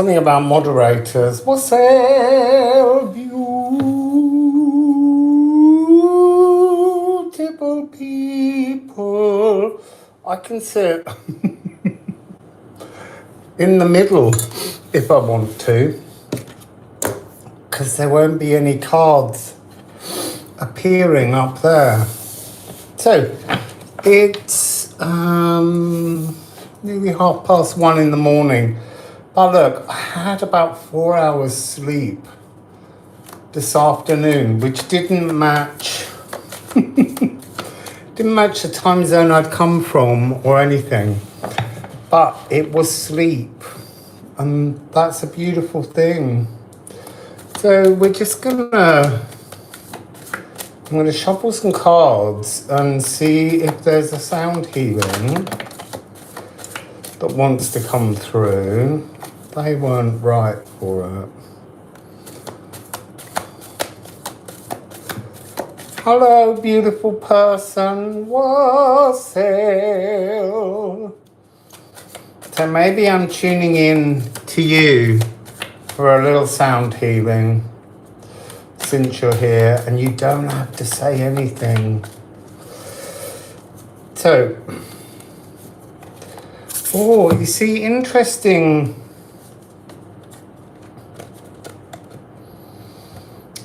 something about moderators. Wassail, beautiful people. I can sit in the middle if I want to, because there won't be any cards appearing up there. So it's nearly 1:30 in the morning. But look, I had about 4 hours sleep this afternoon, which didn't match the time zone I'd come from or anything. But it was sleep, and that's a beautiful thing. So we're just I'm gonna shuffle some cards and see if there's a sound healing that wants to come through. They weren't right for it. Hello, beautiful person. Wassail. So maybe I'm tuning in to you for a little sound healing since you're here, and you don't have to say anything. So, you see, interesting.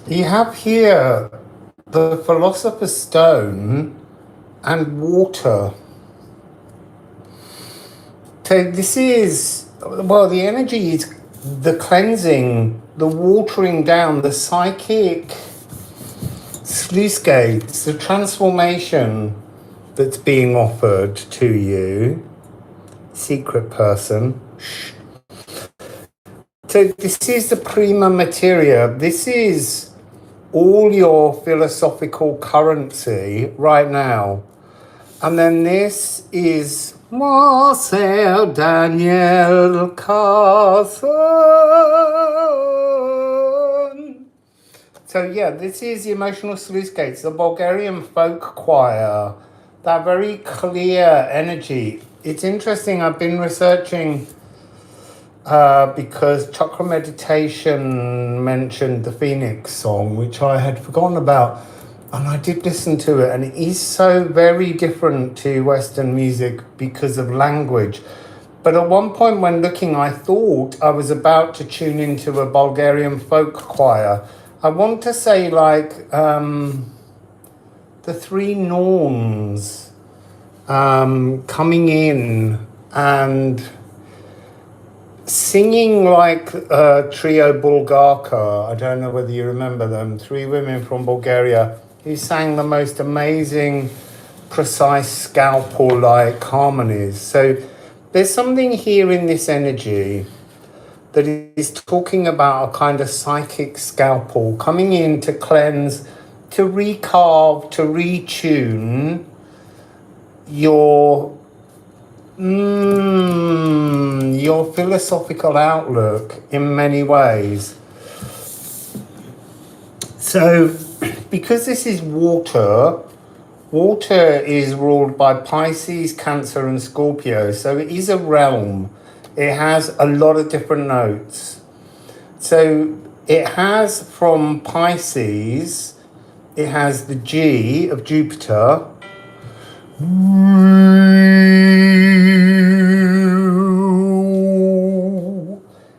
You have here the Philosopher's Stone and water. So this is, the energy is the cleansing, the watering down, the psychic sluice gates, the transformation that's being offered to you. Secret person. Shh. So this is the prima materia. This is all your philosophical currency right now. And then this is Wassail Daniel Carson. So yeah, this is the emotional sluice gates, the Bulgarian folk choir, that very clear energy. It's interesting, I've been researching because Chakra Meditation mentioned the Phoenix song, which I had forgotten about, and I did listen to it, and it is so very different to Western music because of language. But at one point when looking, I thought I was about to tune into a Bulgarian folk choir. I want to say like the Three Norns coming in and singing like Trio Bulgarka. I don't know whether you remember them. 3 women from Bulgaria who sang the most amazing, precise scalpel-like harmonies. So there's something here in this energy that is talking about a kind of psychic scalpel coming in to cleanse, to recarve, to retune your philosophical outlook in many ways. So, because this is water is ruled by Pisces, Cancer and Scorpio. So it is a realm. It has a lot of different notes. So it has from Pisces, it has the G of Jupiter.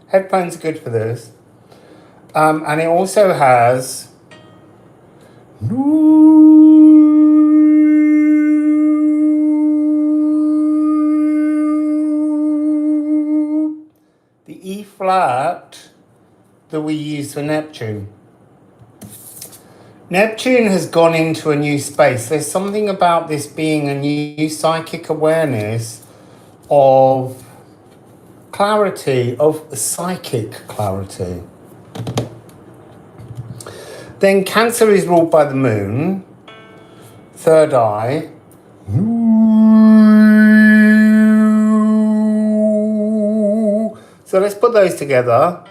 Headphones are good for this. And it also has the E flat that we use for Neptune. Neptune has gone into a new space. There's something about this being a new psychic awareness of clarity, of psychic clarity. Then Cancer is ruled by the moon, third eye. So let's put those together.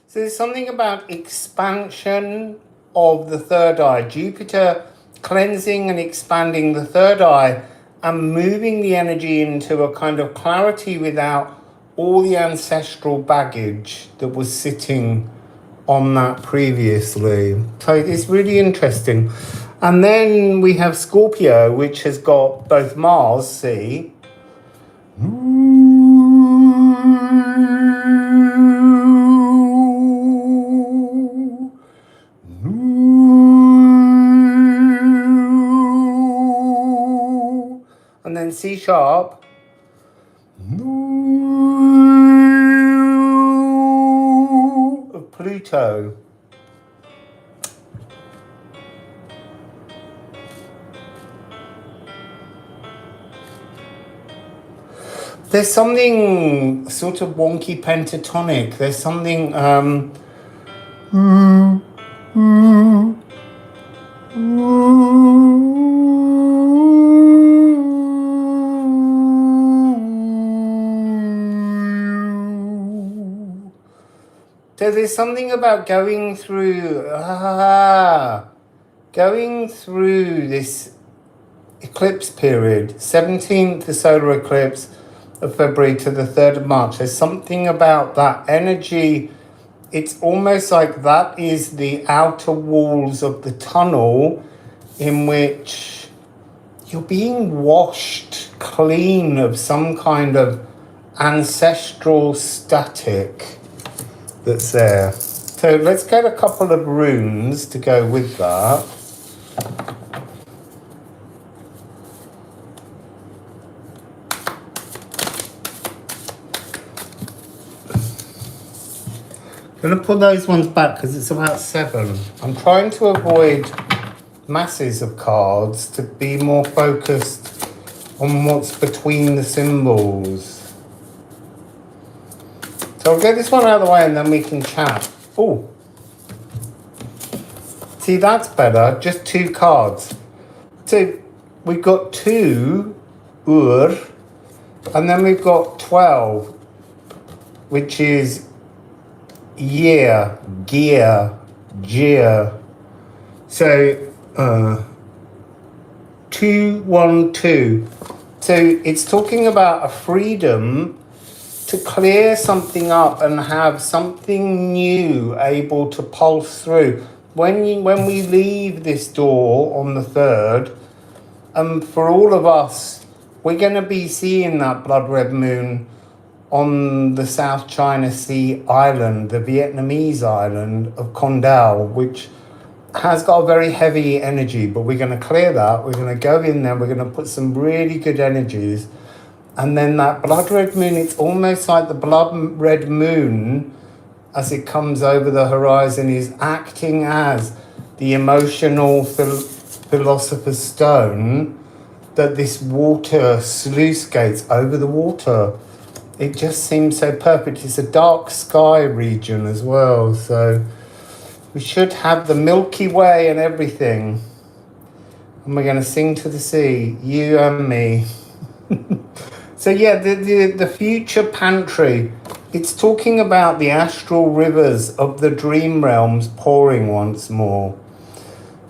So there's something about expansion of the third eye. Jupiter cleansing and expanding the third eye and moving the energy into a kind of clarity without all the ancestral baggage that was sitting on that previously. So it's really interesting. And then we have Scorpio, which has got both Mars, see, and then C sharp, of Pluto. There's something sort of wonky pentatonic. There's something so there's something about going through this eclipse period, 17th, the solar eclipse of February to the 3rd of March. There's something about that energy. It's almost like that is the outer walls of the tunnel in which you're being washed clean of some kind of ancestral static that's there. So let's get a couple of runes to go with that. I'm going to put those ones back because it's about 7. I'm trying to avoid masses of cards to be more focused on what's between the symbols. So I'll get this one out of the way and then we can chat. Oh, see, that's better. Just 2 cards. So we've got 2 and then we've got 12, which is year, gear, jeer. So 2, 1, 2. So it's talking about a freedom to clear something up and have something new able to pulse through. When we leave this door on the 3rd, for all of us, we're going to be seeing that blood red moon on the South China Sea island, the Vietnamese island of Con Dao, which has got a very heavy energy, but we're going to clear that. We're going to go in there, we're going to put some really good energies. And then that blood red moon, it's almost like the blood red moon, as it comes over the horizon, is acting as the emotional philosopher's stone that this water sluice gates over the water. It just seems so perfect. It's a dark sky region as well, so we should have the Milky Way and everything. And we're going to sing to the sea, you and me. So yeah, the future pantry, it's talking about the astral rivers of the dream realms pouring once more.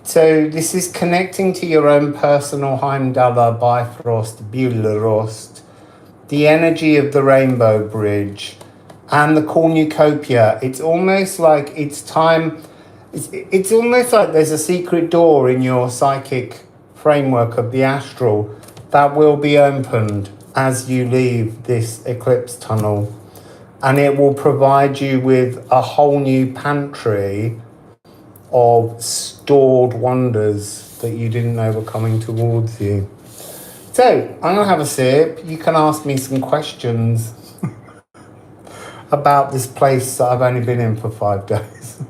So this is connecting to your own personal Heimdalla, Bifrost, Bühlerost, the energy of the Rainbow Bridge, and the cornucopia. It's almost like it's time. It's almost like there's a secret door in your psychic framework of the astral that will be opened as you leave this eclipse tunnel, and it will provide you with a whole new pantry of stored wonders that you didn't know were coming towards you. So I'm going to have a sip. You can ask me some questions about this place that I've only been in for 5 days.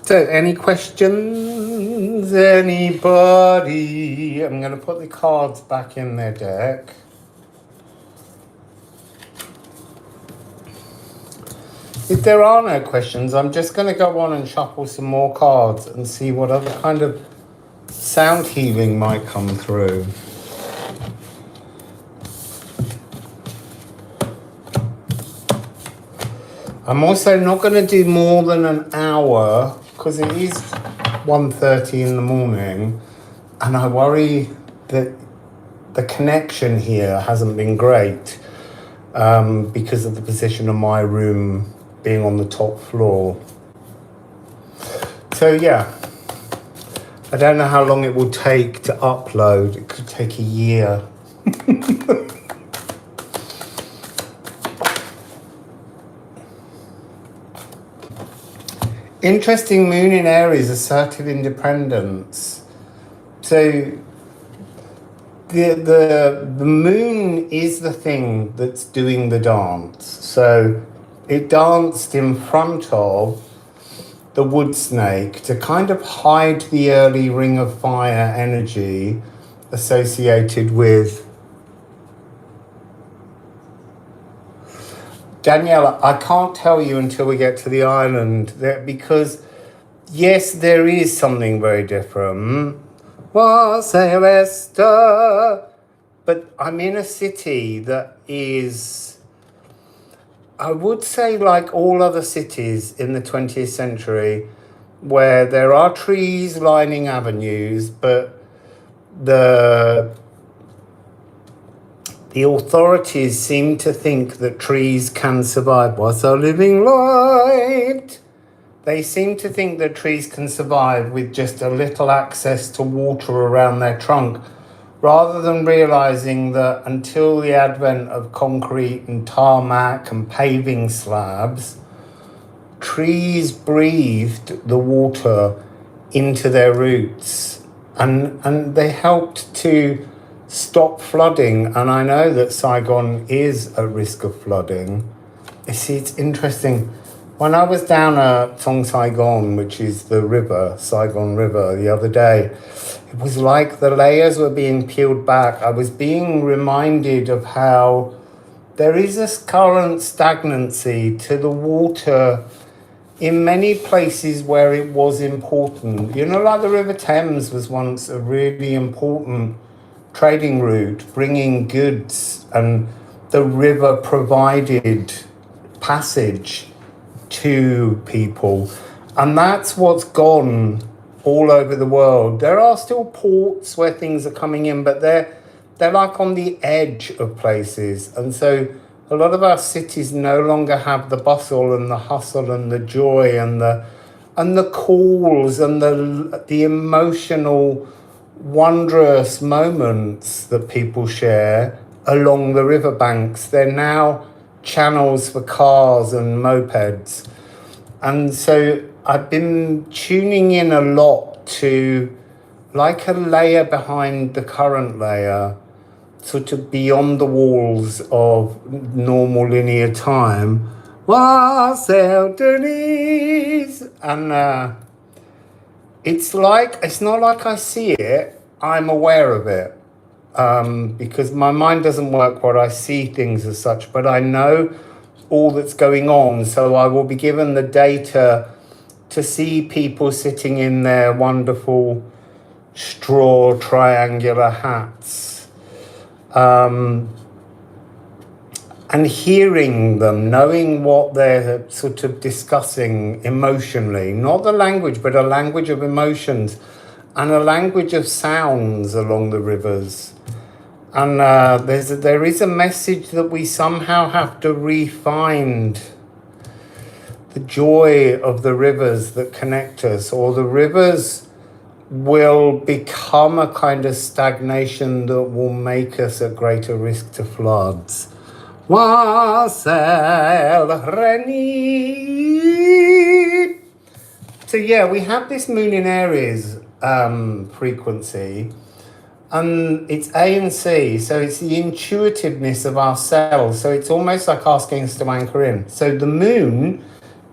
So, any questions? Anybody? I'm going to put the cards back in their deck. If there are no questions, I'm just going to go on and shuffle some more cards and see what other kind of sound healing might come through. I'm also not going to do more than an hour because it is 1:30 in the morning, and I worry that the connection here hasn't been great because of the position of my room being on the top floor. So yeah, I don't know how long it will take to upload. It could take a year. Interesting moon in Aries, assertive independence. So the moon is the thing that's doing the dance. So it danced in front of the wood snake to kind of hide the early ring of fire energy associated with Daniela. I can't tell you until we get to the island because yes, there is something very different. Wassail, Esther. But I'm in a city that is, I would say, like all other cities in the 20th century, where there are trees lining avenues, but the authorities seem to think that trees can survive. What's a living light? They seem to think that trees can survive with just a little access to water around their trunk, rather than realizing that until the advent of concrete and tarmac and paving slabs, trees breathed the water into their roots and they helped to stop flooding. And I know that Saigon is at risk of flooding. You see, it's interesting. When I was down at Saigon, which is the river, Saigon River, the other day, it was like the layers were being peeled back. I was being reminded of how there is this current stagnancy to the water in many places where it was important. You know, like the River Thames was once a really important trading route, bringing goods, and the river provided passage to people. And that's what's gone all over the world. There are still ports where things are coming in, but they're like on the edge of places. And so a lot of our cities no longer have the bustle and the hustle and the joy and the calls and the emotional, wondrous moments that people share along the riverbanks. They're now channels for cars and mopeds. And so I've been tuning in a lot to like a layer behind the current layer, sort of beyond the walls of normal linear time. Wassail, Denise! And it's not like I see it, I'm aware of it. Because my mind doesn't work where I see things as such, but I know all that's going on. So I will be given the data to see people sitting in their wonderful straw triangular hats, and hearing them, knowing what they're sort of discussing emotionally, not the language, but a language of emotions and a language of sounds along the rivers. And there is a message that we somehow have to re-find the joy of the rivers that connect us, or the rivers will become a kind of stagnation that will make us at greater risk to floods. Wassail, Reni. So yeah, we have this moon in Aries frequency. And it's A and C, so it's the intuitiveness of ourselves. So it's almost like asking us to anchor in. So the moon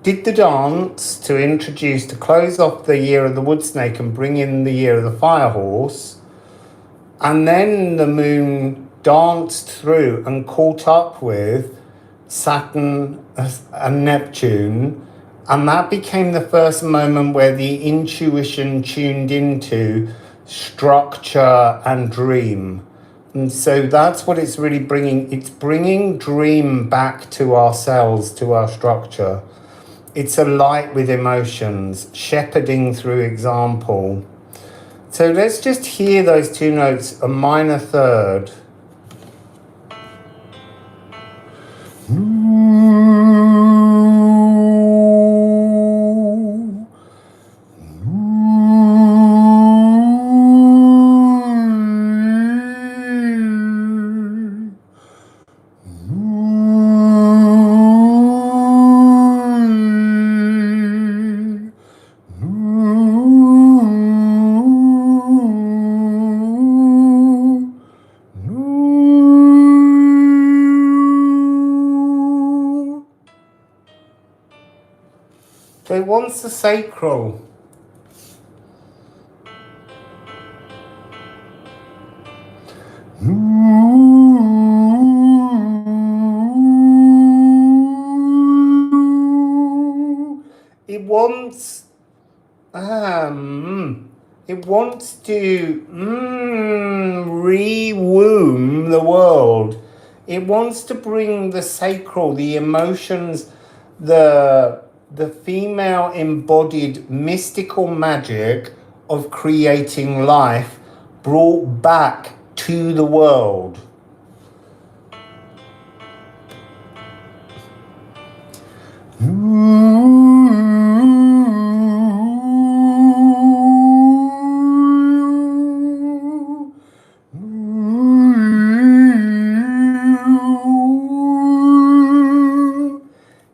did the dance to close off the year of the wood snake and bring in the year of the fire horse. And then the moon danced through and caught up with Saturn and Neptune. And that became the first moment where the intuition tuned into structure and dream. And so that's what it's really bringing. It's bringing dream back to our cells, to our structure. It's a light with emotions, shepherding through example. So let's just hear those two notes, a minor third. So it wants the sacral. It wants to re-womb the world. It wants to bring the sacral, the emotions, the female embodied mystical magic of creating life brought back to the world.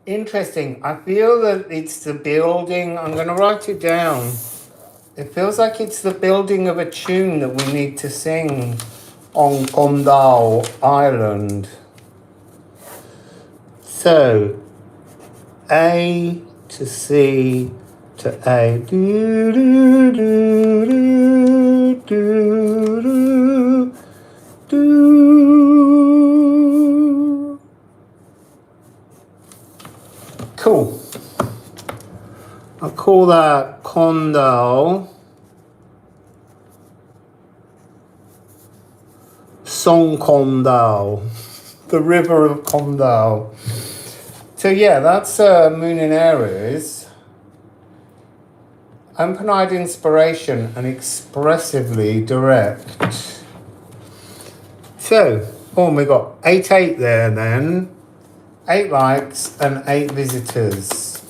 Interesting. I feel that it's the building. I'm going to write it down. It feels like it's the building of a tune that we need to sing on Condal Island. So, A to C to A. Do, do, do, do, do, do. Cool. I'll call that Condal. Song Condal. The river of Condal. So yeah, that's Moon in Aries. Open-eyed inspiration and expressively direct. So, we got 8 there then. 8 likes and 8 visitors.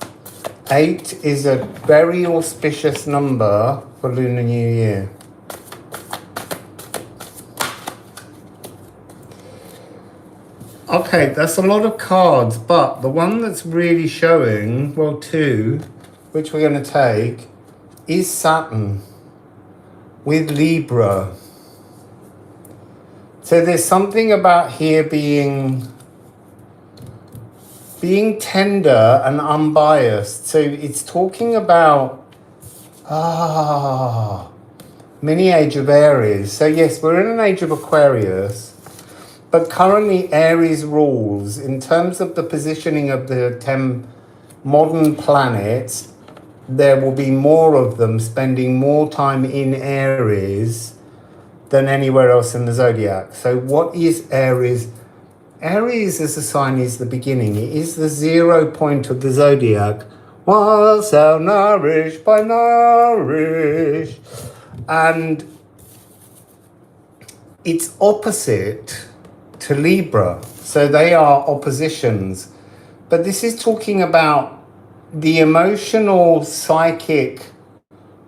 8 is a very auspicious number for Lunar New Year. Okay, that's a lot of cards, but the one that's really showing, well, 2, which we're going to take, is Saturn with Libra. So there's something about here being tender and unbiased. So it's talking about mini age of Aries. So yes, we're in an age of Aquarius, but currently Aries rules in terms of the positioning of the 10 modern planets. There will be more of them spending more time in Aries than anywhere else in the zodiac. So what is Aries? Aries as a sign is the beginning. It is the 0 point of the zodiac. Wassail, nourished by nourish. And it's opposite to Libra. So they are oppositions. But this is talking about the emotional, psychic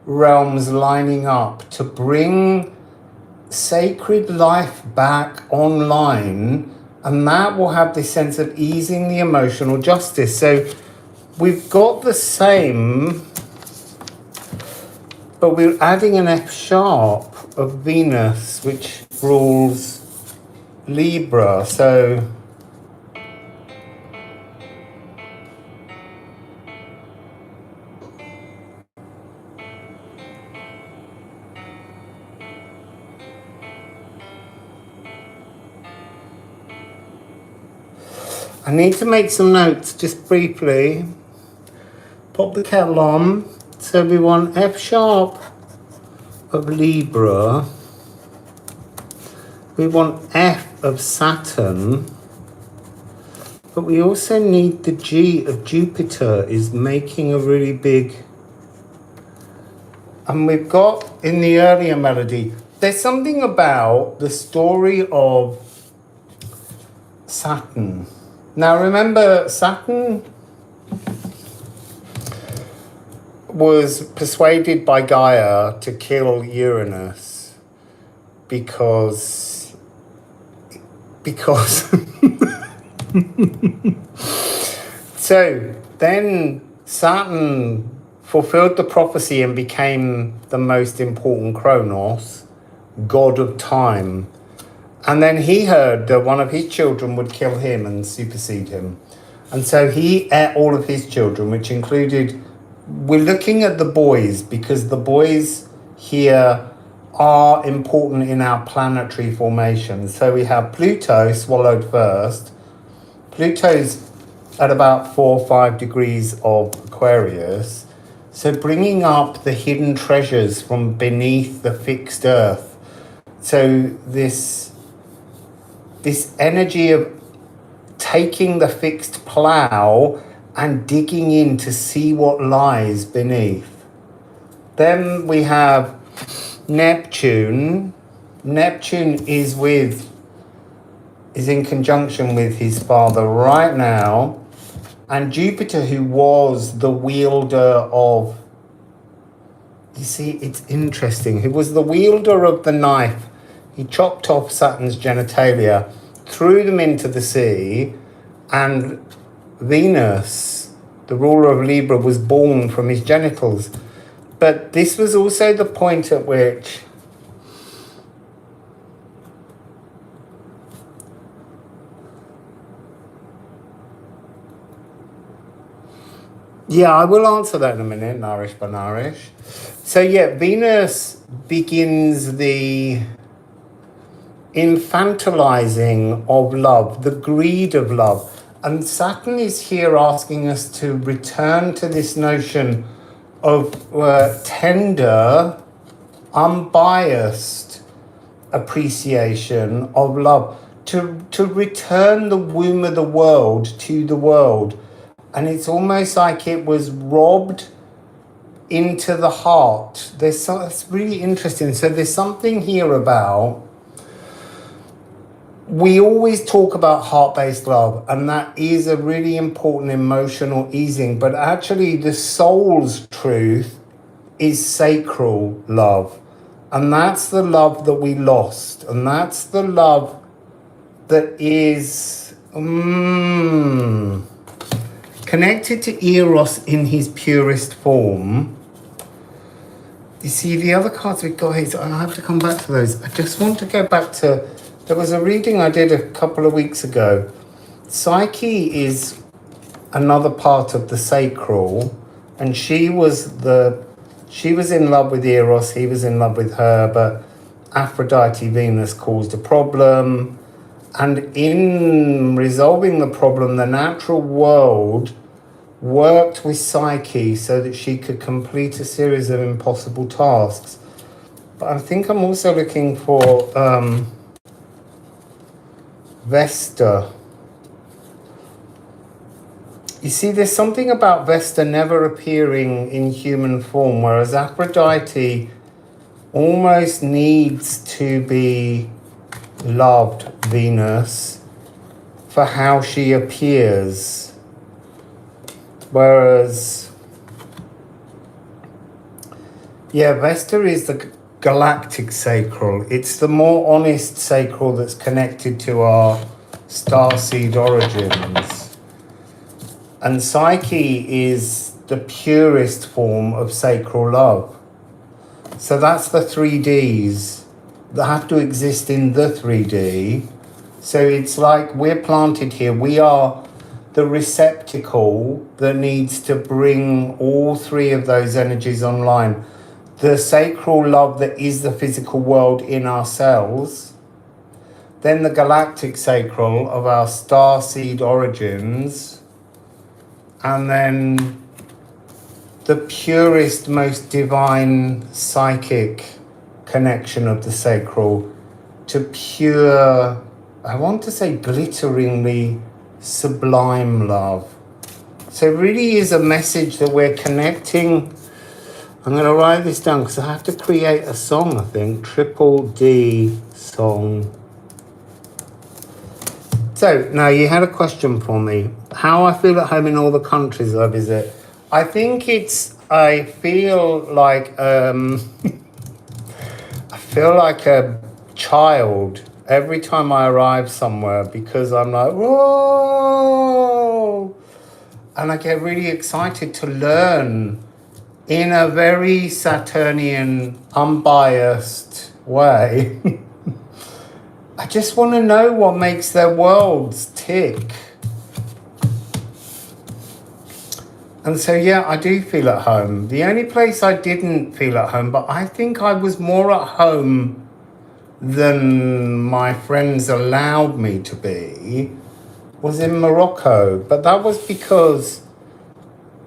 realms lining up to bring sacred life back online. And that will have this sense of easing the emotional justice. So we've got the same, but we're adding an F sharp of Venus, which rules Libra. So I need to make some notes just briefly. Pop the kettle on. So we want F sharp of Libra. we want F of Saturn, but we also need the G of Jupiter is making a really big, and we've got in the earlier melody, there's something about the story of Saturn. Now remember, Saturn was persuaded by Gaia to kill Uranus because so then Saturn fulfilled the prophecy and became the most important Kronos, god of time. And then he heard that one of his children would kill him and supersede him. And so he ate all of his children, which included, we're looking at the boys because the boys here are important in our planetary formation. So we have Pluto swallowed first. Pluto's at about 4 or 5 degrees of Aquarius. So bringing up the hidden treasures from beneath the fixed earth. So this energy of taking the fixed plough and digging in to see what lies beneath. Then we have Neptune. Neptune is in conjunction with his father right now. And Jupiter, who was the wielder of, you see, it's interesting, who was the wielder of the knife. He chopped off Saturn's genitalia, threw them into the sea, and Venus, the ruler of Libra, was born from his genitals. But this was also the point at which I will answer that in a minute, Narish Banarish. So Venus begins the infantilizing of love, the greed of love. And Saturn is here asking us to return to this notion of tender, unbiased appreciation of love, to return the womb of the world to the world. And it's almost like it was robbed into the heart. It's really interesting. So there's something here about, we always talk about heart-based love, and that is a really important emotional easing, but actually the soul's truth is sacral love. And that's the love that we lost. And that's the love that is connected to Eros in his purest form. You see, the other cards we've got here, I have to come back to those. I just want to go back to, there was a reading I did a couple of weeks ago. Psyche is another part of the sacral, and she was in love with Eros, he was in love with her, but Aphrodite, Venus caused a problem. And in resolving the problem, the natural world worked with Psyche so that she could complete a series of impossible tasks. But I think I'm also looking for Vesta. You see, there's something about Vesta never appearing in human form, whereas Aphrodite almost needs to be loved, Venus, for how she appears. Whereas, Vesta is the galactic sacral. It's the more honest sacral that's connected to our starseed origins. And Psyche is the purest form of sacral love. So that's the 3Ds that have to exist in the 3D. So it's like we're planted here. We are the receptacle that needs to bring all three of those energies online. The sacral love that is the physical world in ourselves, then the galactic sacral of our starseed origins, and then the purest, most divine psychic connection of the sacral to pure, I want to say glitteringly sublime love. So it really is a message that we're connecting. I'm going to write this down because I have to create a song, I think. Triple D song. So, now you had a question for me. How I feel at home in all the countries I visit. I think I feel like, I feel like a child every time I arrive somewhere because I'm like, whoa! And I get really excited to learn in a very Saturnian, unbiased way. I just want to know what makes their worlds tick. And so, yeah, I do feel at home. The only place I didn't feel at home, but I think I was more at home than my friends allowed me to be, was in Morocco. But that was because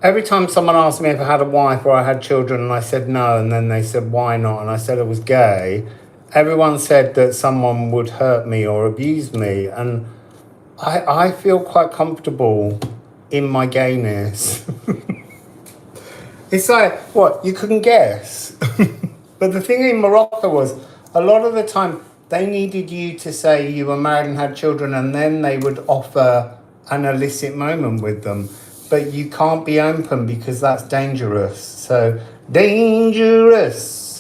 every time someone asked me if I had a wife or I had children and I said no, and then they said, why not? And I said I was gay, everyone said that someone would hurt me or abuse me. And I feel quite comfortable in my gayness. It's like, what, you couldn't guess? But the thing in Morocco was, a lot of the time, they needed you to say you were married and had children, and then they would offer an illicit moment with them. But you can't be open because that's dangerous. So, dangerous.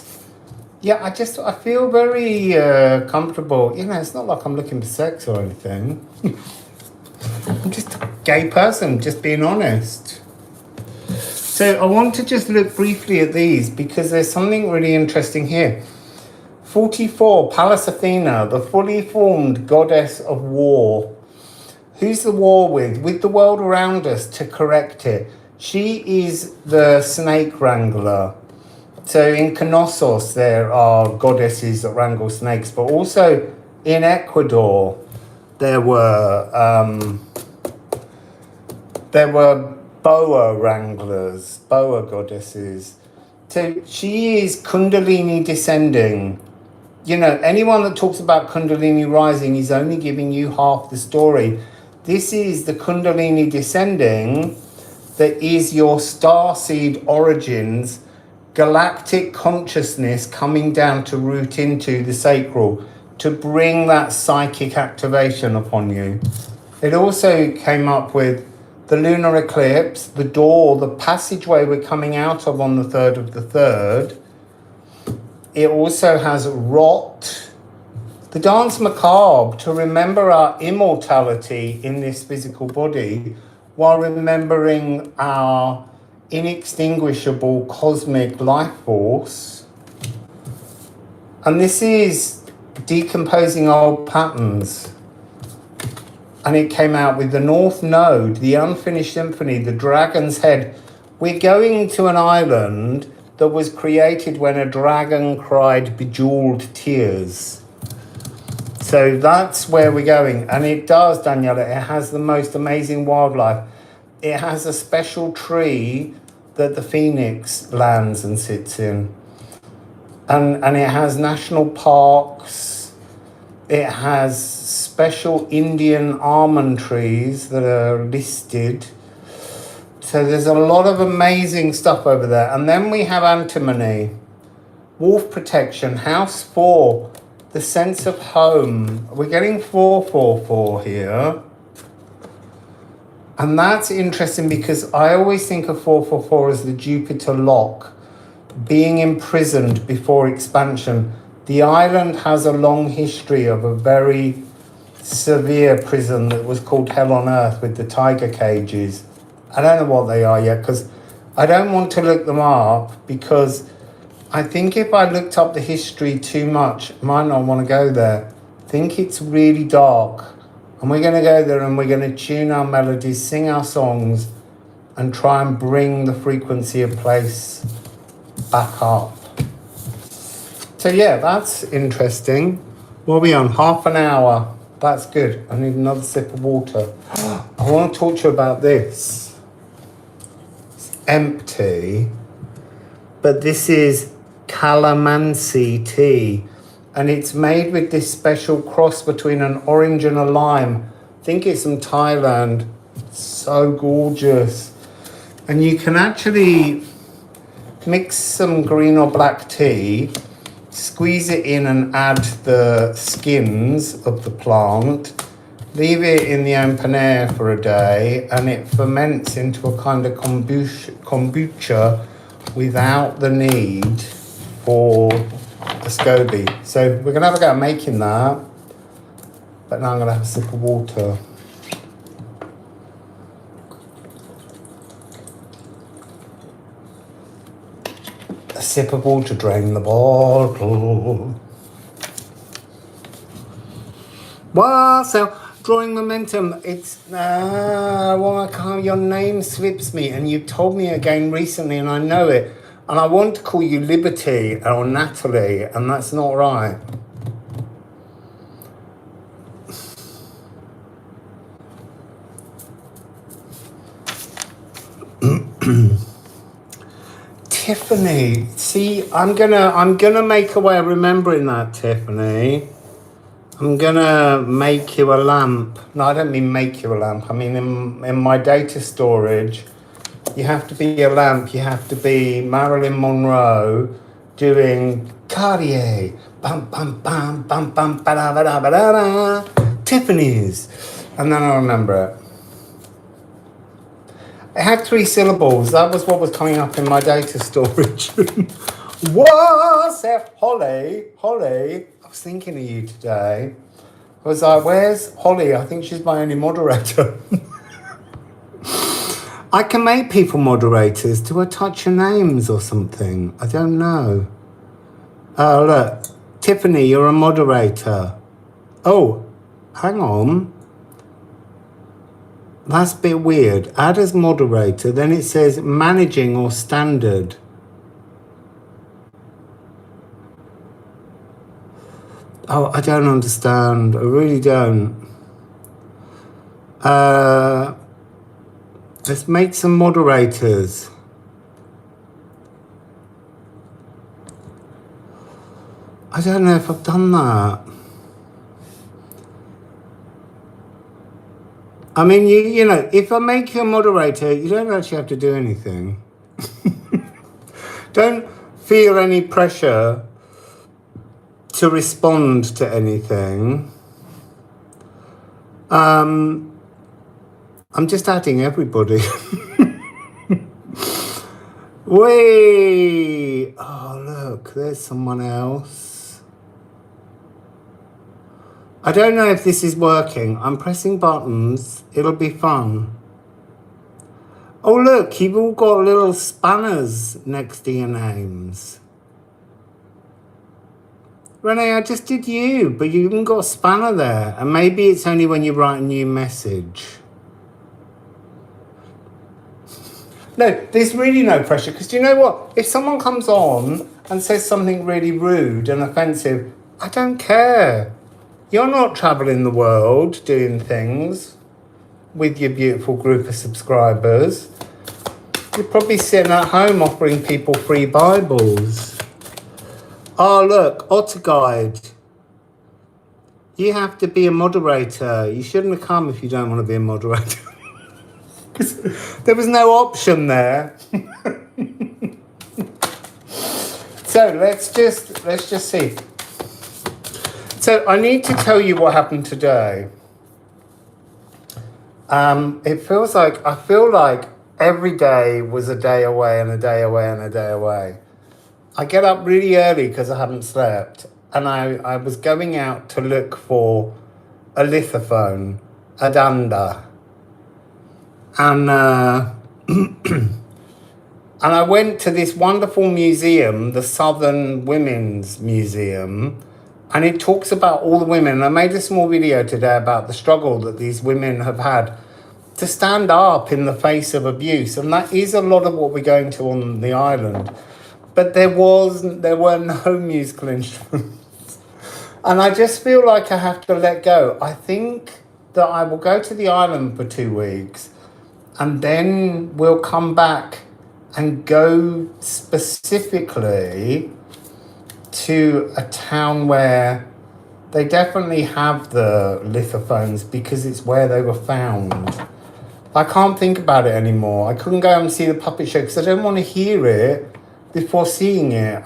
Yeah, I feel very comfortable. You know, it's not like I'm looking for sex or anything. I'm just a gay person, just being honest. So I want to just look briefly at these because there's something really interesting here. 44, Pallas Athena, the fully formed goddess of war. Who's the war with? With the world around us to correct it. She is the snake wrangler. So in Knossos, there are goddesses that wrangle snakes, but also in Ecuador, there were boa wranglers, boa goddesses. So she is Kundalini descending. You know, anyone that talks about Kundalini rising is only giving you half the story. This is the Kundalini descending that is your starseed origins, galactic consciousness coming down to root into the sacral to bring that psychic activation upon you. It also came up with the lunar eclipse, the door, the passageway we're coming out of on the 3rd of the 3rd. It also has rot, the dance macabre, to remember our immortality in this physical body while remembering our inextinguishable cosmic life force. And this is decomposing old patterns. And it came out with the North Node, the Unfinished Symphony, the Dragon's Head. We're going to an island that was created when a dragon cried bejeweled tears. So that's where we're going. And it does, Daniela, it has the most amazing wildlife. It has a special tree that the phoenix lands and sits in. And it has national parks. It has special Indian almond trees that are listed. So there's a lot of amazing stuff over there. And then we have antimony, wolf protection, house 4, the sense of home. We're getting 444 here. And that's interesting because I always think of 444 as the Jupiter lock, being imprisoned before expansion. The island has a long history of a very severe prison that was called Hell on Earth with the tiger cages. I don't know what they are yet because I don't want to look them up because I think if I looked up the history too much, I might not want to go there. I think it's really dark. And we're going to go there and we're going to tune our melodies, sing our songs, and try and bring the frequency of place back up. So yeah, that's interesting. What are we on? Half an hour. That's good. I need another sip of water. I want to talk to you about this. It's empty, but this is calamansi tea. And it's made with this special cross between an orange and a lime. I think it's from Thailand. It's so gorgeous. And you can actually mix some green or black tea, squeeze it in and add the skins of the plant, leave it in the open air for a day, and it ferments into a kind of kombucha without the need for a SCOBY. So we're going to have a go at making that, but now I'm going to have a sip of water. A sip of water, drain the bottle. Wassail, drawing momentum. It's well, I can't. Your name slips me, and you told me again recently, and I know it. And I want to call you Liberty or Natalie, and that's not right. Tiffany, see, I'm gonna make a way of remembering that, Tiffany. I'm gonna make you a lamp. No, I don't mean make you a lamp. I mean in my data storage, you have to be a lamp. You have to be Marilyn Monroe doing Cartier. Bam, bam, bam, bam, bam, ba da ba da ba da da. Tiffany's. And then I remember it. It had 3 syllables. That was what was coming up in my data storage. Wassail, Holly. I was thinking of you today. I was like, where's Holly? I think she's my only moderator. I can make people moderators. Do I touch your names or something? I don't know. Oh, look. Tiffany, you're a moderator. Oh, hang on. That's a bit weird. Add as moderator, then it says managing or standard. Oh, I don't understand. I really don't. Let's make some moderators. I don't know if I've done that. I mean, you know, if I make you a moderator, you don't actually have to do anything. Don't feel any pressure to respond to anything. I'm just adding everybody. Wait! Oh, look, there's someone else. I don't know if this is working. I'm pressing buttons. It'll be fun. Oh, look, you've all got little spanners next to your names. Renee, I just did you, but you haven't got a spanner there. And maybe it's only when you write a new message. No, there's really no pressure, because do you know what? If someone comes on and says something really rude and offensive, I don't care. You're not traveling the world doing things with your beautiful group of subscribers. You're probably sitting at home offering people free Bibles. Oh, look, Otter Guide. You have to be a moderator. You shouldn't have come if you don't want to be a moderator. There was no option there. So let's just see. So I need to tell you what happened today. I feel like every day was a day away and a day away and a day away. I get up really early because I haven't slept, and I was going out to look for a lithophone, a danda. And and I went to this wonderful museum, the Southern Women's Museum, and it talks about all the women. And I made a small video today about the struggle that these women have had to stand up in the face of abuse. And that is a lot of what we're going to on the island. But there were no musical instruments. And I just feel like I have to let go. I think that I will go to the island for 2 weeks, and then we'll come back and go specifically to a town where they definitely have the lithophones because it's where they were found. I can't think about it anymore. I couldn't go and see the puppet show because I don't want to hear it before seeing it.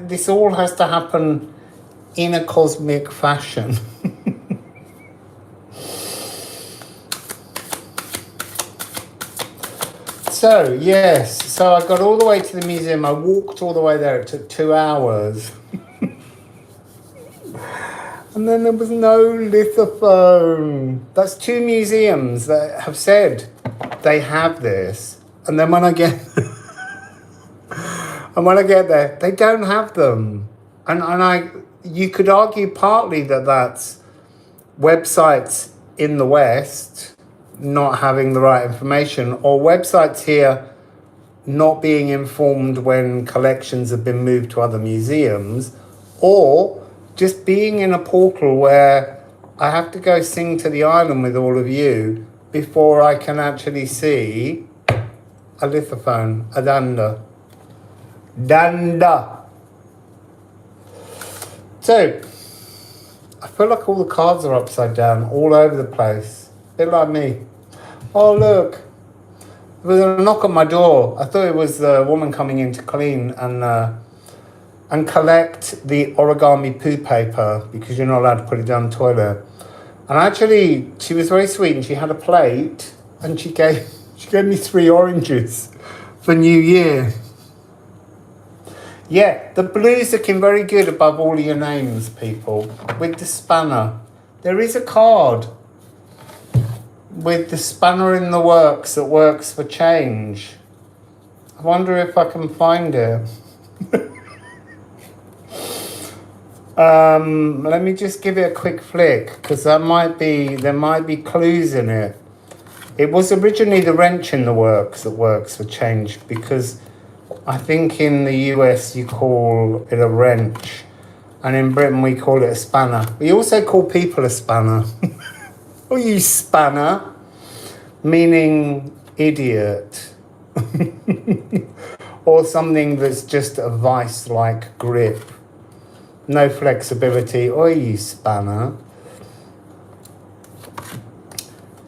This all has to happen in a cosmic fashion. So, yes, so I got all the way to the museum. I walked all the way there. It took 2 hours. And then there was no lithophone. That's 2 museums that have said they have this. And then when I get there, they don't have them. And you could argue partly that that's websites in the West not having the right information, or websites here not being informed when collections have been moved to other museums, or just being in a portal where I have to go sing to the island with all of you before I can actually see a lithophone, a danda. Danda. So, I feel like all the cards are upside down, all over the place. A bit like me. Oh, look. There was a knock on my door. I thought it was the woman coming in to clean and collect the origami poo paper because you're not allowed to put it down the toilet. And actually, she was very sweet and she had a plate and she gave me 3 oranges for New Year. Yeah, the blue's looking very good above all your names, people. With the spanner. There is a card with the spanner in the works that works for change. I wonder if I can find it. Let me just give it a quick flick because there might be clues in it. It was originally the wrench in the works that works for change because I think in the US you call it a wrench and in Britain we call it a spanner. We also call people a spanner. Oh, you spanner, meaning idiot. Or something that's just a vice-like grip. No flexibility. Oh, you spanner.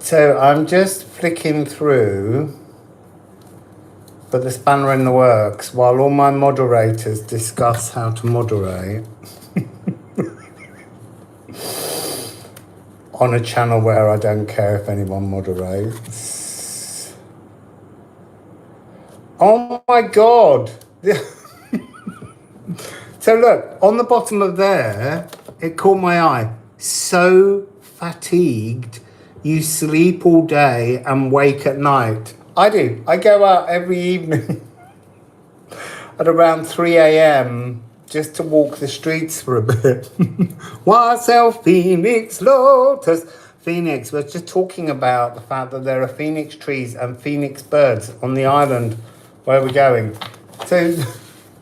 So I'm just flicking through, but the spanner in the works while all my moderators discuss how to moderate. On a channel where I don't care if anyone moderates. Oh my God. So look, on the bottom of there, it caught my eye. So fatigued, you sleep all day and wake at night. I do. I go out every evening at around 3 a.m. just to walk the streets for a bit. Wassail, Phoenix, Lotus. Phoenix, we're just talking about the fact that there are phoenix trees and phoenix birds on the island where we're going. So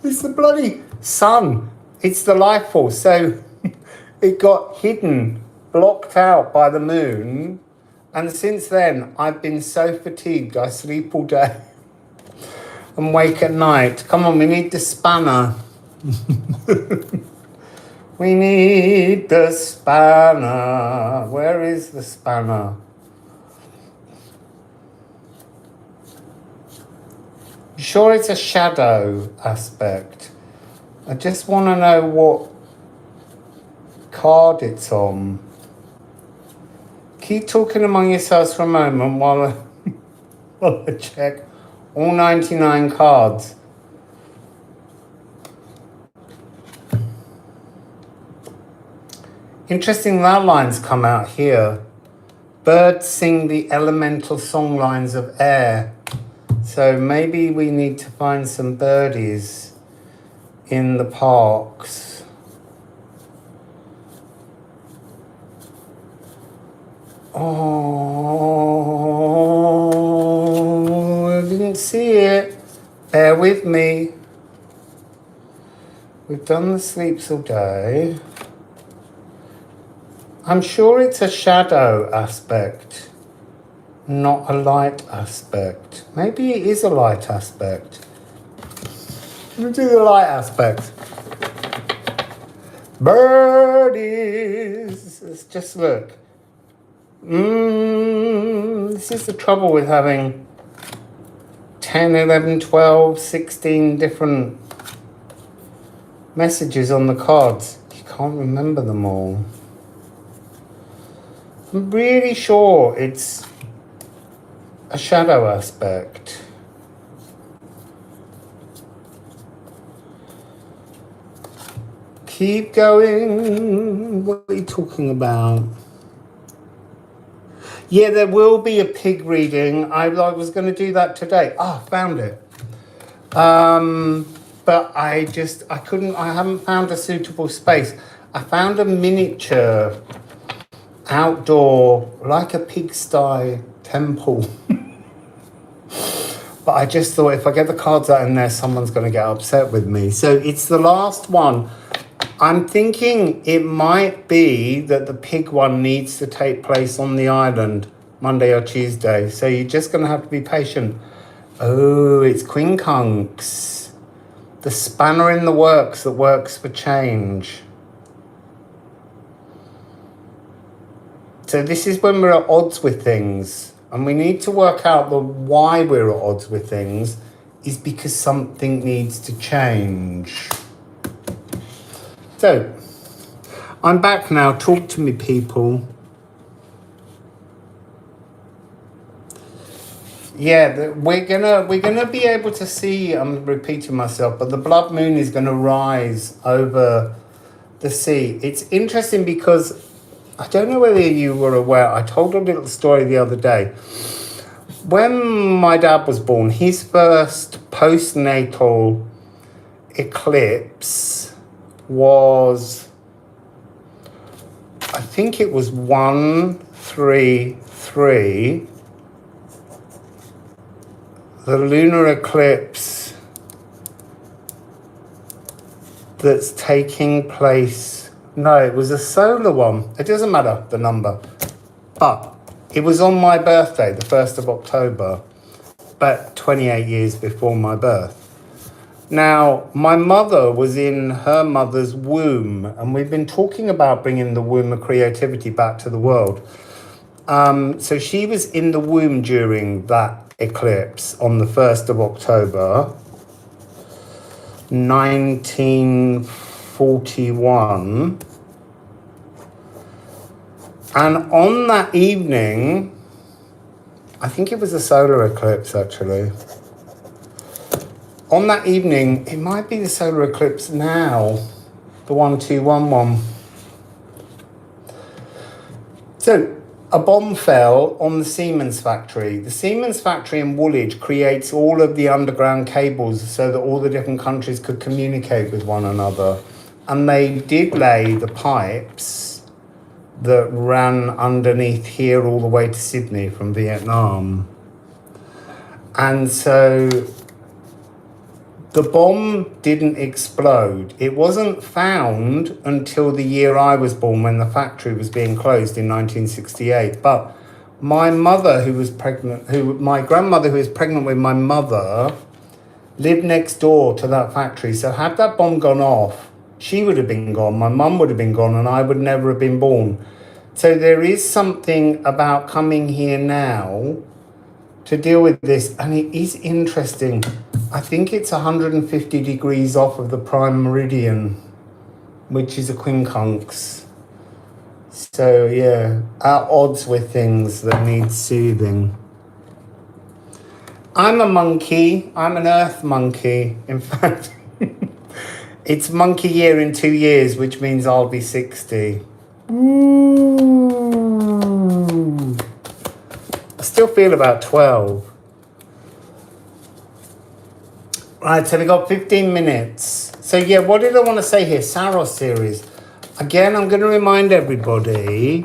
it's the bloody sun. It's the life force. So it got hidden, blocked out by the moon. And since then, I've been so fatigued, I sleep all day and wake at night. Come on, we need the spanner. We need the spanner. Where is the spanner? You sure it's a shadow aspect? I just want to know what card it's on. Keep talking among yourselves for a moment while I check all 99 cards. Interesting that line's come out here. Birds sing the elemental song lines of air. So maybe we need to find some birdies in the parks. Oh, I didn't see it. Bear with me. We've done the sleeps all day. I'm sure it's a shadow aspect, not a light aspect. Maybe it is a light aspect. Let me do the light aspect. Birdies. Let's just look. This is the trouble with having 10, 11, 12, 16 different messages on the cards. You can't remember them all. I'm really sure it's a shadow aspect. Keep going. What are you talking about? Yeah, there will be a pig reading. I was going to do that today. Found it. But I haven't found a suitable space. I found a miniature outdoor, like a pigsty temple. But I just thought if I get the cards out in there, someone's going to get upset with me. So it's the last one. I'm thinking it might be that the pig one needs to take place on the island Monday or Tuesday. So you're just going to have to be patient. Oh, it's quincunx. The spanner in the works that works for change. So this is when we're at odds with things. And we need to work out the why we're at odds with things is because something needs to change. So, I'm back now. Talk to me, people. Yeah, we're gonna be able to see. I'm repeating myself, but the blood moon is gonna rise over the sea. It's interesting because I don't know whether you were aware. I told a little story the other day. When my dad was born, his first postnatal eclipse was, I think it was 133. The lunar eclipse that's taking place. No, it was a solar one. It doesn't matter, the number. But it was on my birthday, the 1st of October, but 28 years before my birth. Now, my mother was in her mother's womb, and we've been talking about bringing the womb of creativity back to the world. So she was in the womb during that eclipse on the 1st of October, 1941. And on that evening, I think it was a solar eclipse actually. On that evening, it might be the solar eclipse now, the 1211. So, a bomb fell on the Siemens factory. The Siemens factory in Woolwich creates all of the underground cables so that all the different countries could communicate with one another. And they did lay the pipes that ran underneath here all the way to Sydney from Vietnam. And so the bomb didn't explode. It wasn't found until the year I was born when the factory was being closed in 1968. But my mother, my grandmother who was pregnant with my mother, lived next door to that factory. So had that bomb gone off, she would have been gone, my mum would have been gone, and I would never have been born. So there is something about coming here now to deal with this, and it is interesting. I think it's 150 degrees off of the prime meridian, which is a quincunx. So yeah, at odds with things that need soothing. I'm a monkey. I'm an earth monkey. In fact, it's monkey year in 2 years, which means I'll be 60. Ooh. I still feel about 12. Right, so we got 15 minutes. So yeah, what did I want to say here? Saros series. Again, I'm going to remind everybody.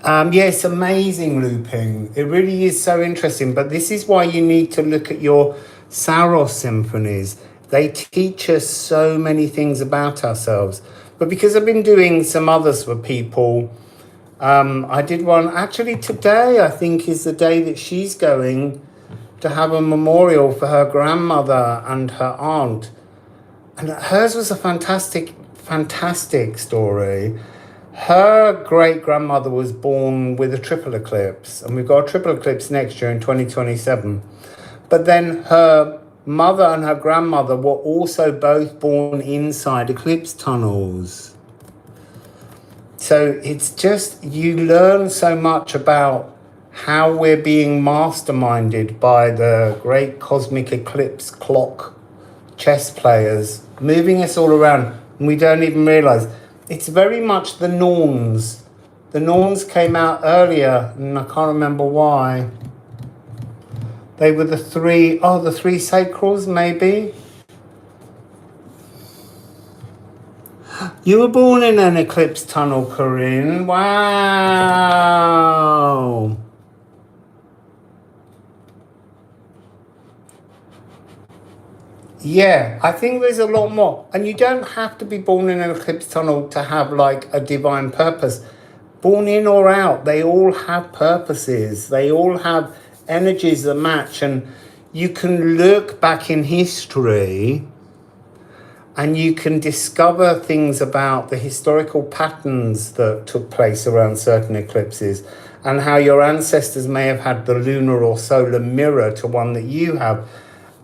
It's amazing looping. It really is so interesting. But this is why you need to look at your Saros symphonies. They teach us so many things about ourselves. But because I've been doing some others for people, I did one actually today, I think, is the day that she's going to have a memorial for her grandmother and her aunt. And hers was a fantastic fantastic story. Her great-grandmother was born with a triple eclipse, and we've got a triple eclipse next year in 2027. But then her mother and her grandmother were also both born inside eclipse tunnels. So it's just, you learn so much about how we're being masterminded by the great cosmic eclipse clock chess players, moving us all around, and we don't even realize. It's very much the Norns. The Norns came out earlier, and I can't remember why. They were the three sacrals, maybe? You were born in an eclipse tunnel, Corinne. Wow. Yeah, I think there's a lot more. And you don't have to be born in an eclipse tunnel to have like a divine purpose. Born in or out, they all have purposes. They all have energies that match. And you can look back in history and you can discover things about the historical patterns that took place around certain eclipses and how your ancestors may have had the lunar or solar mirror to one that you have.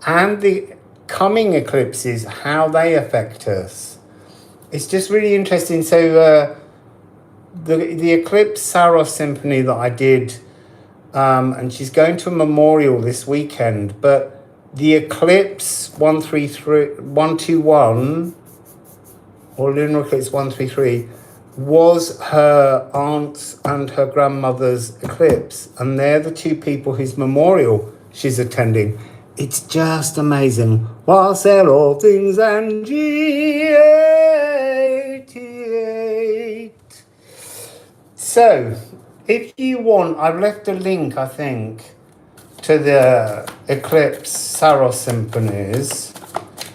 And the coming eclipses, how they affect us. It's just really interesting. So the Eclipse Saros Symphony that I did, and she's going to a memorial this weekend, but the Eclipse 121, or Lunar Eclipse 133, was her aunt's and her grandmother's eclipse, and they're the two people whose memorial she's attending. It's just amazing. Wassail all things and G88. So, if you want, I've left a link, I think, to the Eclipse Saros Symphonies,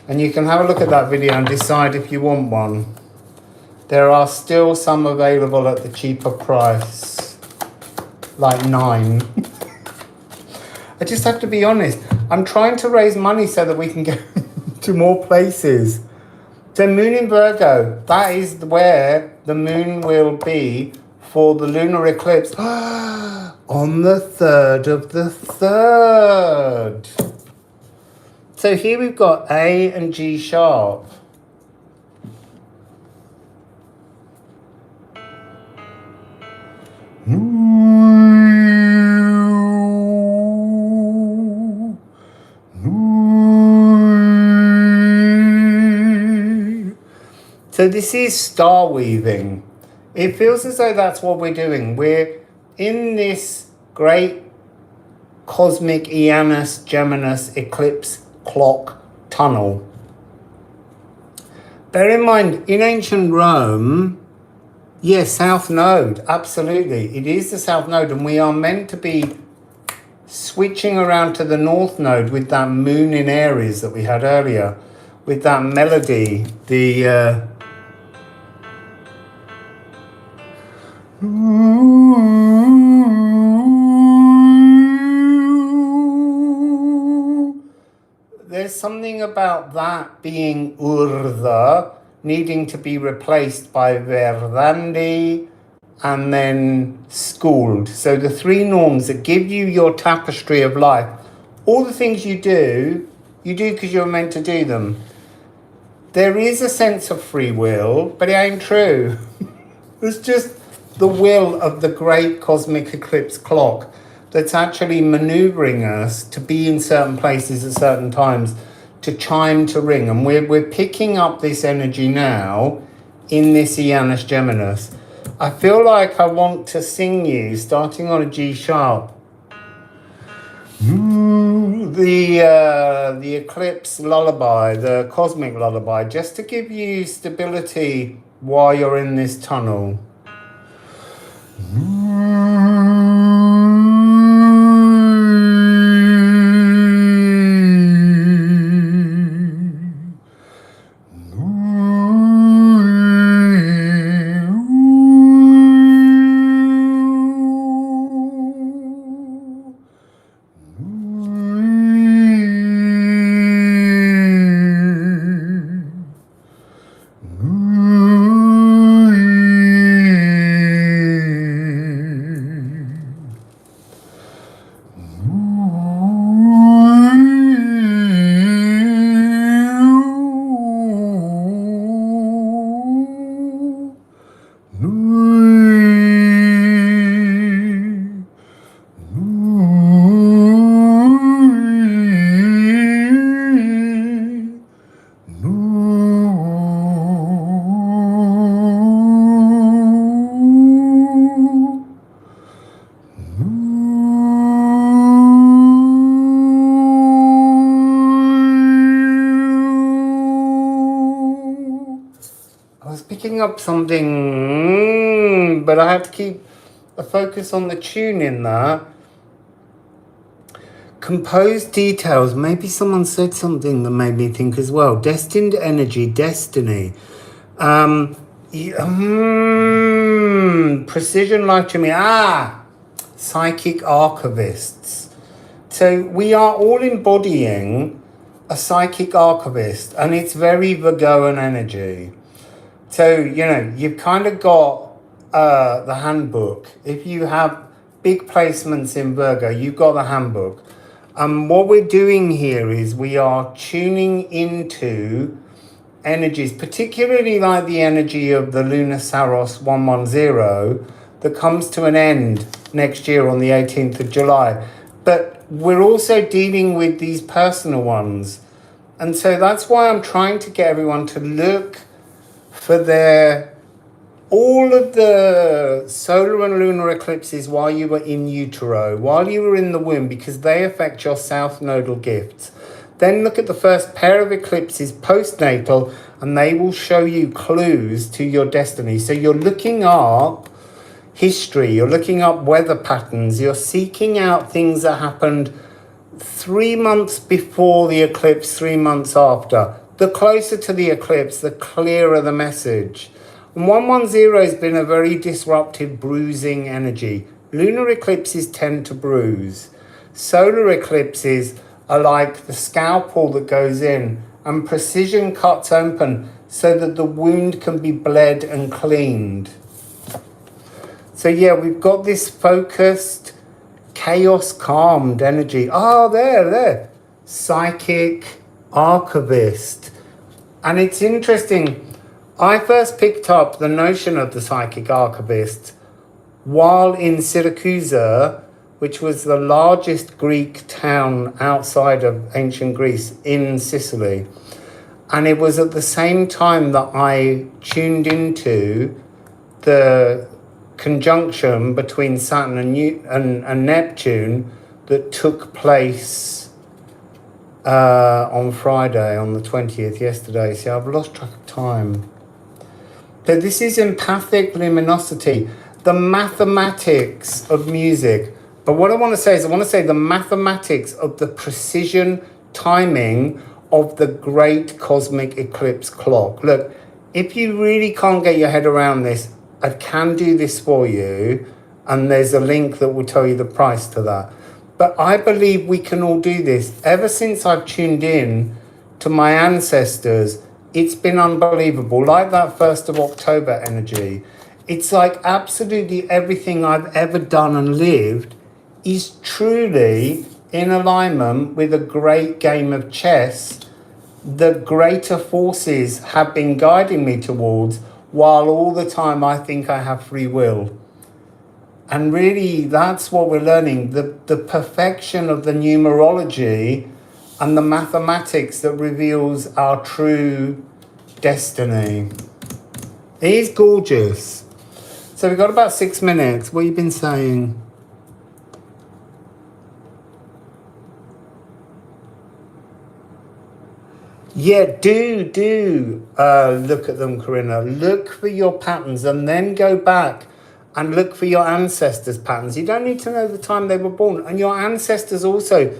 and you can have a look at that video and decide if you want one. There are still some available at the cheaper price, like $9. I just have to be honest. I'm trying to raise money so that we can go to more places. So Moon in Virgo, that is where the moon will be for the lunar eclipse on the 3rd of the 3rd. So here we've got A and G sharp. So this is star weaving. It feels as though that's what we're doing. We're in this great cosmic Janus Geminus eclipse clock tunnel. Bear in mind, in ancient Rome, yes, South Node, absolutely. It is the South Node, and we are meant to be switching around to the North Node with that moon in Aries that we had earlier, with that melody, the... There's something about that being Urdha needing to be replaced by Verdandi and then schooled. So the three norms that give you your tapestry of life. All the things you do because you're meant to do them. There is a sense of free will, but it ain't true. It's just the will of the great cosmic eclipse clock that's actually maneuvering us to be in certain places at certain times, to chime, to ring. And we're picking up this energy now in this Janus Geminus. I feel like I want to sing you, starting on a G sharp, the eclipse lullaby, the cosmic lullaby, just to give you stability while you're in this tunnel. was picking up something, but I have to keep a focus on the tune in that. Composed details. Maybe someone said something that made me think as well. Destined energy, destiny. Precision life to me. Psychic archivists. So we are all embodying a psychic archivist, and it's very Virgoan energy. So, you know, you've kind of got the handbook. If you have big placements in Virgo, you've got the handbook. What we're doing here is we are tuning into energies, particularly like the energy of the Lunar Saros 110 that comes to an end next year on the 18th of July. But we're also dealing with these personal ones. And so that's why I'm trying to get everyone to look for all of the solar and lunar eclipses while you were in utero, while you were in the womb, because they affect your south nodal gifts. Then look at the first pair of eclipses postnatal, and they will show you clues to your destiny. So you're looking up history, you're looking up weather patterns, you're seeking out things that happened 3 months before the eclipse, 3 months after. The closer to the eclipse, the clearer the message. 110 has been a very disruptive, bruising energy. Lunar eclipses tend to bruise. Solar eclipses are like the scalpel that goes in and precision cuts open so that the wound can be bled and cleaned. So yeah, we've got this focused, chaos calmed energy. There. Psychic archivist. And it's interesting. I first picked up the notion of the psychic archivist while in Syracuse, which was the largest Greek town outside of ancient Greece in Sicily. And it was at the same time that I tuned into the conjunction between Saturn and Neptune that took place on Friday, on the 20th, yesterday. See, I've lost track of time. So this is empathic luminosity, the mathematics of music. But what I want to say is the mathematics of the precision timing of the great cosmic eclipse clock. Look, if you really can't get your head around this, I can do this for you. And there's a link that will tell you the price to that. But I believe we can all do this. Ever since I've tuned in to my ancestors, it's been unbelievable. Like that 1st of October energy. It's like absolutely everything I've ever done and lived is truly in alignment with a great game of chess the greater forces have been guiding me towards, while all the time I think I have free will. And really, that's what we're learning, the perfection of the numerology and the mathematics that reveals our true destiny. It is gorgeous. So we've got about 6 minutes. What have you been saying? Yeah, do look at them, Corinna. Look for your patterns and then go back and look for your ancestors' patterns. You don't need to know the time they were born. And your ancestors also,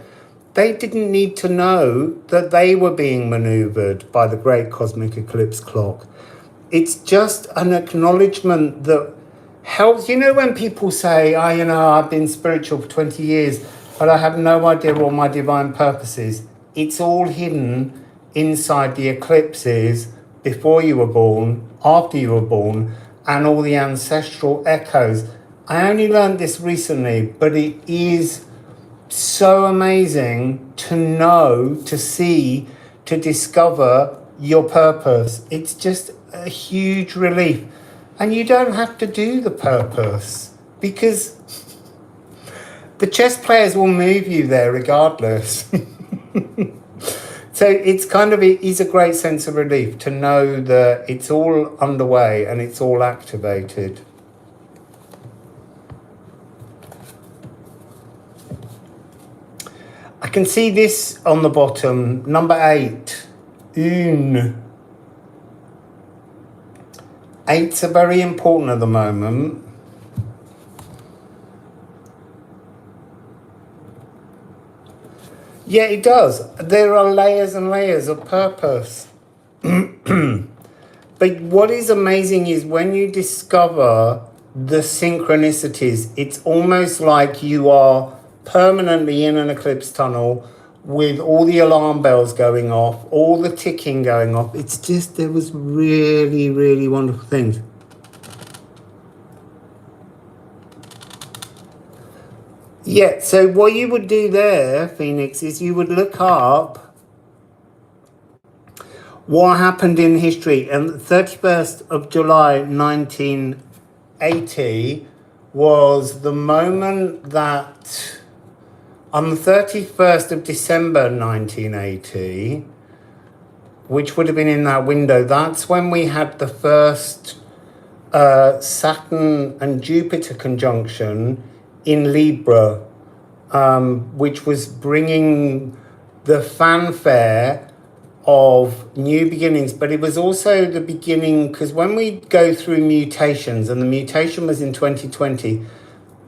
they didn't need to know that they were being maneuvered by the great cosmic eclipse clock. It's just an acknowledgement that helps. You know, when people say, I've been spiritual for 20 years, but I have no idea what my divine purpose is. It's all hidden inside the eclipses before you were born, after you were born, and all the ancestral echoes. I only learned this recently, but it is so amazing to know, to see, to discover your purpose. It's just a huge relief. And you don't have to do the purpose because the chess players will move you there regardless. So it's a great sense of relief to know that it's all underway and it's all activated. I can see this on the bottom, number 8, une. Eights are very important at the moment. Yeah, it does. There are layers and layers of purpose. But what is amazing is when you discover the synchronicities, it's almost like you are permanently in an eclipse tunnel with all the alarm bells going off, all the ticking going off. It's just, there was really, really wonderful things. Yeah, so what you would do there, Phoenix, is you would look up what happened in history. And the 31st of July 1980 was the moment that, on the 31st of December 1980, which would have been in that window, that's when we had the first Saturn and Jupiter conjunction in Libra, which was bringing the fanfare of new beginnings. But it was also the beginning, because when we go through mutations, and the mutation was in 2020,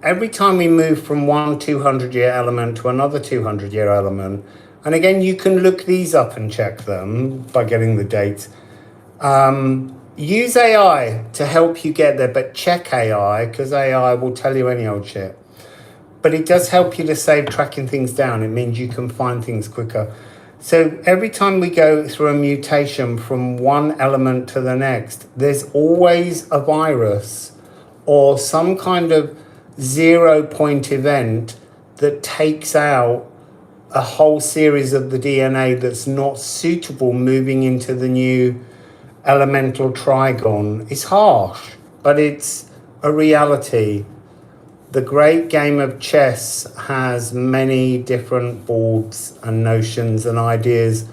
every time we move from one 200-year element to another 200-year element, and again, you can look these up and check them by getting the dates. Use AI to help you get there, but check AI, because AI will tell you any old shit. But it does help you to save tracking things down. It means you can find things quicker. So every time we go through a mutation from one element to the next, there's always a virus or some kind of 0 point event that takes out a whole series of the DNA that's not suitable moving into the new elemental trigon. It's harsh, but it's a reality. The great game of chess has many different boards and notions and ideas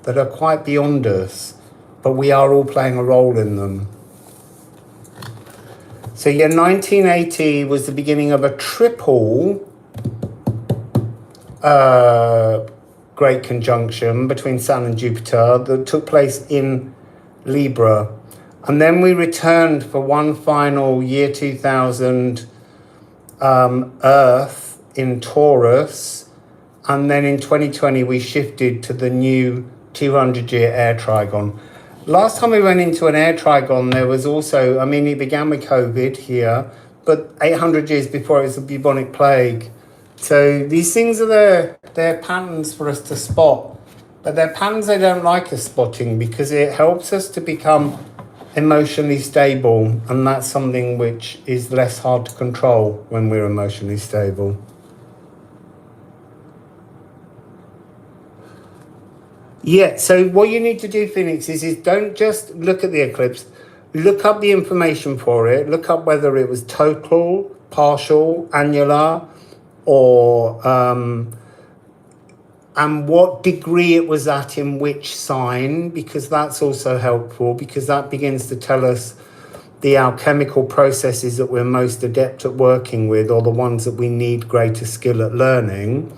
that are quite beyond us, but we are all playing a role in them. So yeah, 1980 was the beginning of a triple great conjunction between Saturn and Jupiter that took place in Libra. And then we returned for one final year 2000 Earth in Taurus, and then in 2020 we shifted to the new 200-year air trigon. Last time we went into an air trigon, there was also, I mean, it began with COVID here, but 800 years before it was the bubonic plague. So these things are they're patterns for us to spot, but they're patterns they don't like us spotting because it helps us to become emotionally stable, and that's something which is less hard to control when we're emotionally stable. Yeah, so what you need to do, Phoenix, is don't just look at the eclipse, look up the information for it, look up whether it was total, partial, annular, or and what degree it was at in which sign, because that's also helpful, because that begins to tell us the alchemical processes that we're most adept at working with, or the ones that we need greater skill at learning.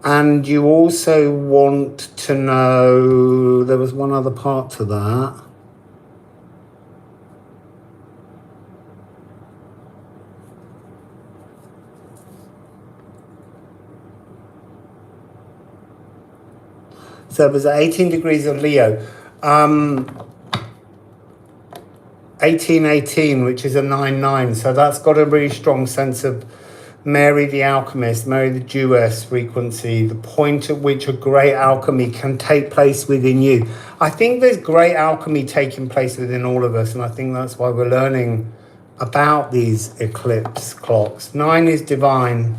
And you also want to know, there was one other part to that. So it was 18 degrees of Leo. 1818, which is a 9-9. So that's got a really strong sense of Mary the Alchemist, Mary the Jewess frequency, the point at which a great alchemy can take place within you. I think there's great alchemy taking place within all of us, and I think that's why we're learning about these eclipse clocks. 9 is divine.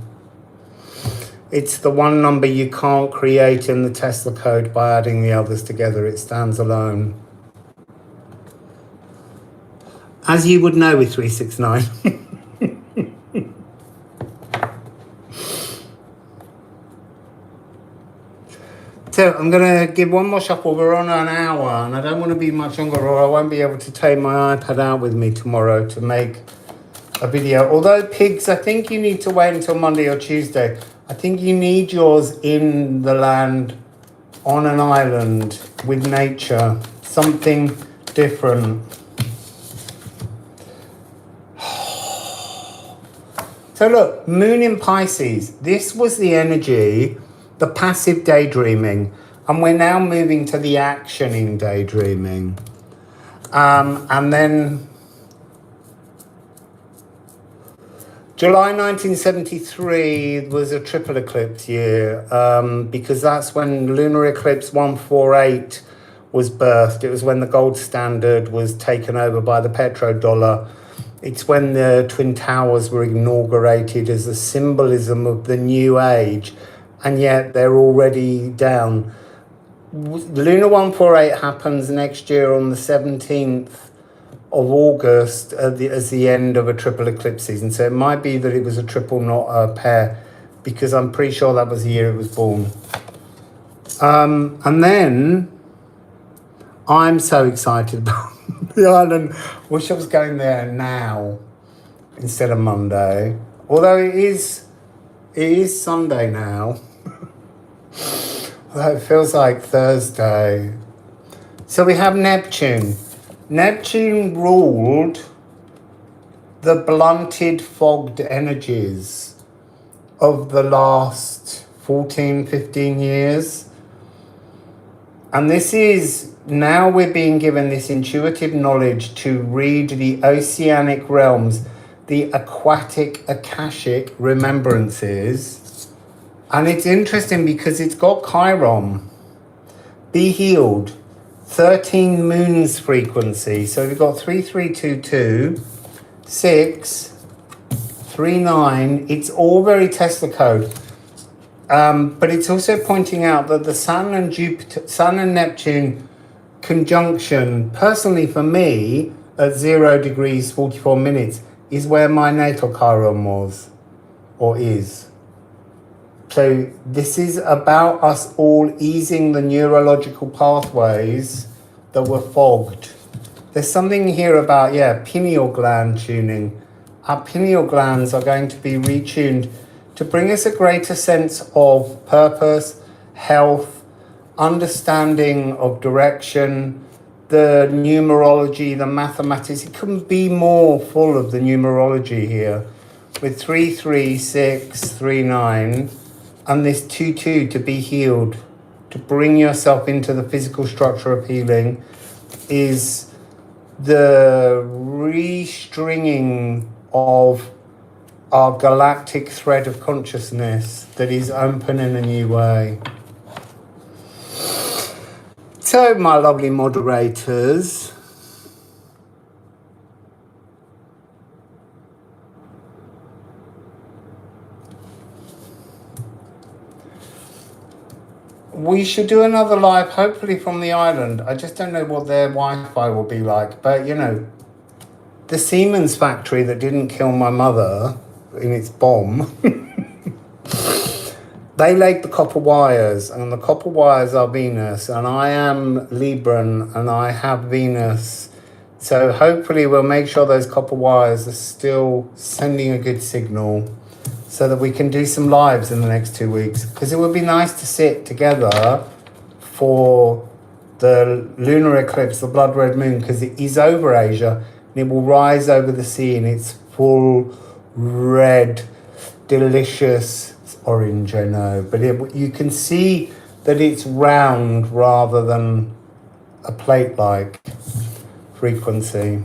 It's the one number you can't create in the Tesla code by adding the others together. It stands alone. As you would know with 369. So I'm going to give one more shuffle. We're on an hour, and I don't want to be much longer, or I won't be able to take my iPad out with me tomorrow to make a video. Although pigs, I think you need to wait until Monday or Tuesday. I think you need yours in the land, on an island, with nature, something different. So look, Moon in Pisces. This was the energy, the passive daydreaming. And we're now moving to the action in daydreaming. And then July 1973 was a triple eclipse year, because that's when lunar eclipse 148 was birthed. It was when the gold standard was taken over by the petrodollar. It's when the Twin Towers were inaugurated as a symbolism of the new age, and yet they're already down. Lunar 148 happens next year on the 17th of August as the end of a triple eclipse season. So it might be that it was a triple, not a pair, because I'm pretty sure that was the year it was born. And then I'm so excited about the island. Wish I was going there now instead of Monday. Although it is Sunday now. Although it feels like Thursday. So we have Neptune. Neptune ruled the blunted, fogged energies of the last 14, 15 years. And this is, now we're being given this intuitive knowledge to read the oceanic realms, the aquatic, akashic remembrances. And it's interesting because it's got Chiron, be healed, 13 moons frequency. So we've got 3322, 639. It's all very Tesla code. But it's also pointing out that the Sun and Neptune conjunction, personally for me, at 0 degrees 44 minutes, is where my natal Chiron was, or is. So this is about us all easing the neurological pathways that were fogged. There's something here about, pineal gland tuning. Our pineal glands are going to be retuned to bring us a greater sense of purpose, health, understanding of direction, the numerology, the mathematics. It couldn't be more full of the numerology here. With 33639 and this 22 to be healed, to bring yourself into the physical structure of healing, is the restringing of our galactic thread of consciousness that is open in a new way. So, my lovely moderators, we should do another live, hopefully from the island. I just don't know what their Wi-Fi will be like. But, the Siemens factory that didn't kill my mother in its bomb, they laid the copper wires, and the copper wires are Venus, and I am Libran, and I have Venus. So hopefully we'll make sure those copper wires are still sending a good signal so that we can do some lives in the next 2 weeks. Because it would be nice to sit together for the lunar eclipse, the blood red moon, because it is over Asia, and it will rise over the sea in its full red, delicious orange, I know, but you can see that it's round rather than a plate-like frequency.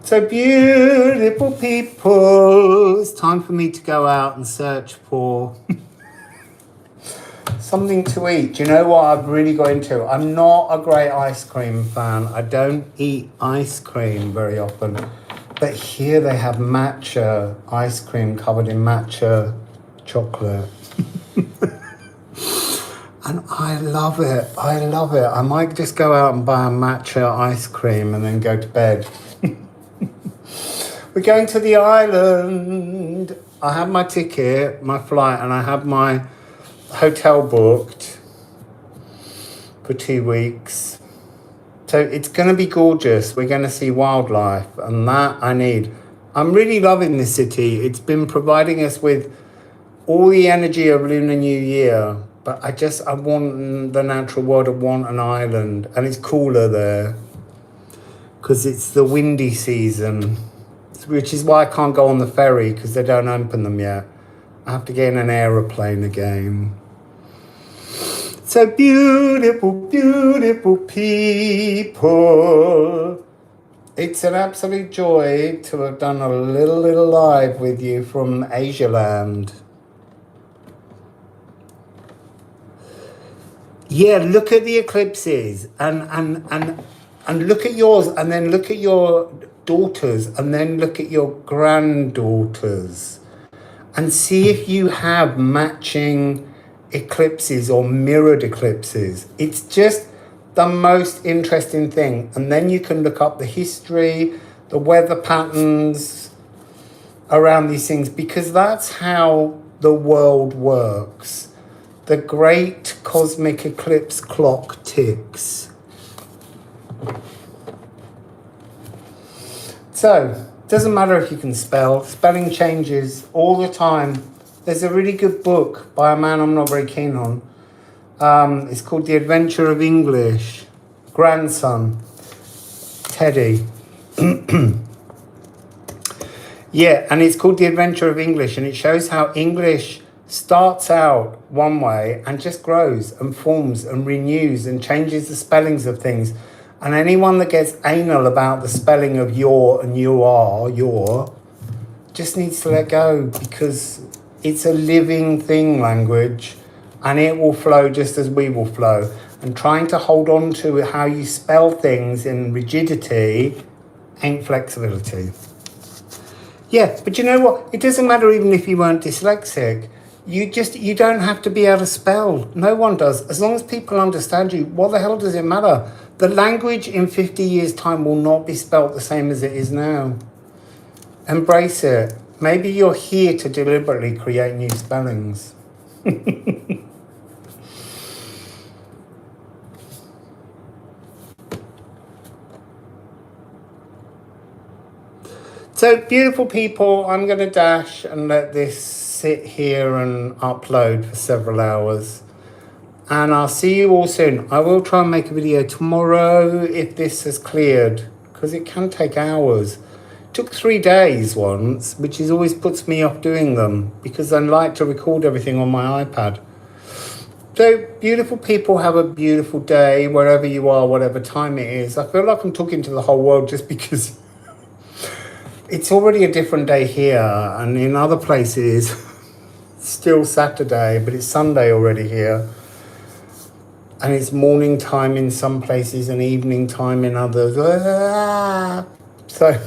So beautiful people, it's time for me to go out and search for something to eat. Do you know what I've really got into? I'm not a great ice cream fan. I don't eat ice cream very often. But here they have matcha ice cream covered in matcha chocolate. And I love it. I love it. I might just go out and buy a matcha ice cream and then go to bed. We're going to the island. I have my ticket, my flight, and I have my hotel booked for 2 weeks. So it's going to be gorgeous. We're going to see wildlife, and that I need. I'm really loving this city. It's been providing us with all the energy of Lunar New Year, but I want the natural world. I want an island, and it's cooler there because it's the windy season. It's which is why I can't go on the ferry, because they don't open them yet. I have to get in an aeroplane again. So beautiful, beautiful people. It's an absolute joy to have done a little live with you from Asia land. Yeah, look at the eclipses and look at yours, and then look at your daughters, and then look at your granddaughters, and see if you have matching eclipses or mirrored eclipses. It's just the most interesting thing. And then you can look up the history, the weather patterns around these things, because that's how the world works. The great cosmic eclipse clock ticks. So, doesn't matter if you can spell. Spelling changes all the time. There's a really good book by a man I'm not very keen on. It's called The Adventure of English. Grandson, Teddy. Yeah, and it's called The Adventure of English, and it shows how English starts out one way and just grows and forms and renews and changes the spellings of things. And anyone that gets anal about the spelling of your and you are, your, just needs to let go, because it's a living thing, language, and it will flow just as we will flow. And trying to hold on to how you spell things in rigidity ain't flexibility. Yeah, but you know what? It doesn't matter even if you weren't dyslexic. You don't have to be able to spell. No one does. As long as people understand you, what the hell does it matter? The language in 50 years' time will not be spelt the same as it is now. Embrace it. Maybe you're here to deliberately create new spellings. So, beautiful people, I'm going to dash and let this sit here and upload for several hours. And I'll see you all soon. I will try and make a video tomorrow if this has cleared, because it can take hours. It took 3 days once, which is always puts me off doing them, because I like to record everything on my iPad. So, beautiful people, have a beautiful day wherever you are, whatever time it is. I feel like I'm talking to the whole world just because it's already a different day here, and in other places, it's still Saturday, but it's Sunday already here. And it's morning time in some places and evening time in others. So,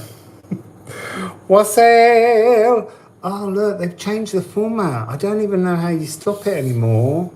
Wassail! Oh, look, they've changed the format. I don't even know how you stop it anymore.